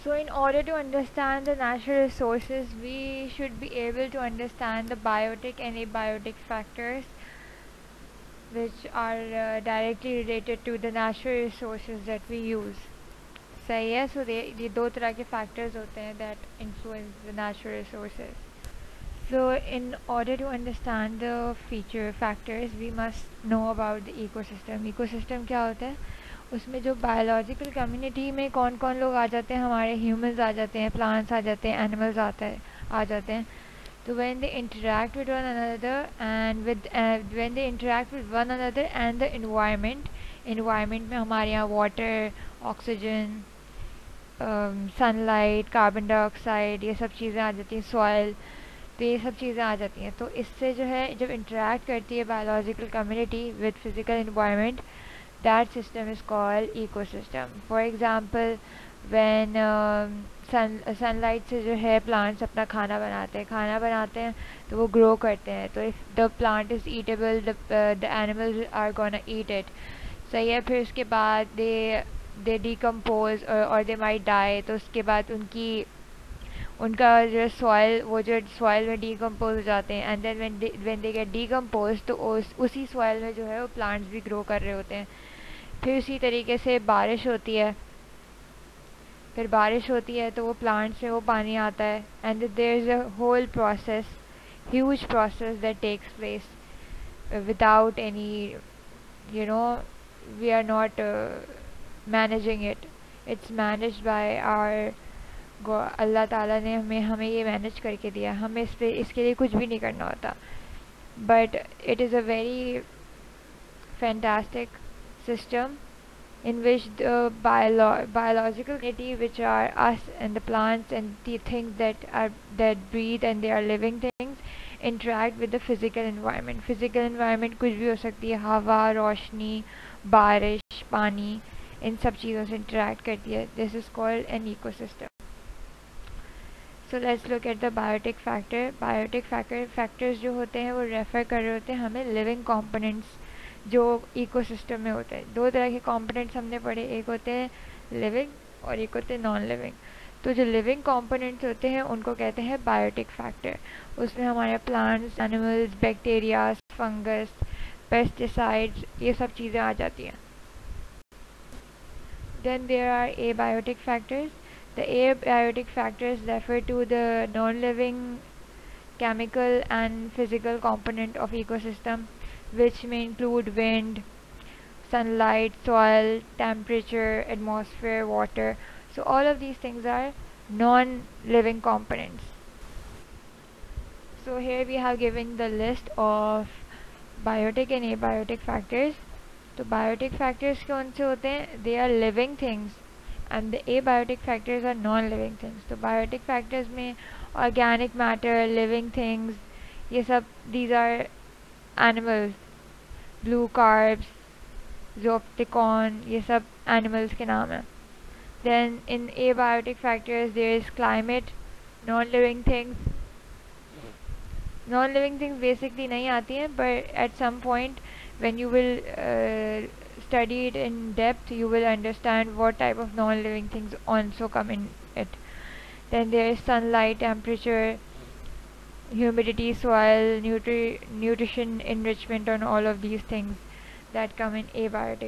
So in order to understand the natural resources, we should be able to understand the biotic and abiotic factors which are directly related to the natural resources that we use. सही है. So ये दो तरह के factors होते हैं that influence the natural resources. So in order to understand the feature factors, we must know about the ecosystem. Ecosystem क्या होता है? उसमें जो biological community में कौन कौन लोग आ जाते हैं, हमारे humans आ जाते हैं, plants आ जाते हैं, animals आ जाते हैं. So when they interact with one another and when they interact with one another and the environment में हमारे यहाँ water, oxygen, sunlight, carbon dioxide, ये सब चीज़ें आ जाती हैं, सॉइल, तो ये सब चीज़ें आ जाती हैं. तो इससे जो है जब इंटरेक्ट करती है biological community with physical environment, that system is called ecosystem. For example when sunlight से जो है प्लांट्स अपना खाना बनाते हैं तो वो ग्रो करते हैं. तो if the plant is edible, the animals are gonna eat it. सही है. फिर उसके बाद दे डिकम्पोज और दे माइट डाई. तो उसके बाद उनका जो सॉइल, वो जो सॉइल में डिकम्पोज हो जाते हैं, and then when they get decompose तो उसी सॉइल में जो है वो प्लांट्स भी ग्रो कर रहे होते हैं. फिर उसी तरीके से बारिश होती है. तो वो प्लांट्स में वो पानी आता है, and there is a whole process, huge process that takes place without any, you know, we are not managing it. It's managed by our अल्लाह ताला ने हमें ये मैनेज करके दिया. हमें इसके लिए कुछ भी नहीं करना होता. But it is a very fantastic system in which the biological community, which are us and the plants and the things that breathe and they are living things, interact with the physical environment. Physical environment कुछ भी हो सकती है, हवा, रोशनी, बारिश, पानी, इन सब चीज़ों से interact करती है. This is called an ecosystem. So let's look at the biotic factor. Biotic factors जो होते हैं वो रेफर कर रहे होते हैं हमें लिविंग components जो इकोसिस्टम में होते हैं. दो तरह के कंपोनेंट्स हमने पढ़े, एक होते हैं लिविंग और एक होते हैं नॉन लिविंग. तो जो लिविंग कंपोनेंट्स होते हैं उनको कहते हैं बायोटिक फैक्टर. उसमें हमारे plants, animals, bacteria, fungus, pesticides, ये सब चीज़ें आ जाती हैं. Then there are abiotic factors. The abiotic factors refer to the non-living chemical and physical component of ecosystem, which may include wind, sunlight, soil, temperature, atmosphere, water. So all of these things are non-living components. So here we have given the list of biotic and abiotic factors. तो biotic factors कौन से होते हैं? They are living things and the abiotic factors are non-living things. तो biotic factors में organic matter, living things, ये सब, these are animals, blue carbs, zooplankton, ये सब animals के नाम हैं. Then in abiotic factors there is climate, non-living things. Non-living things basically नहीं आती हैं, but at some point when you will study it in depth, you will understand what type of non-living things also come in it. Then there is sunlight, temperature, humidity, soil, nutrition, enrichment, and all of these things that come in abiotic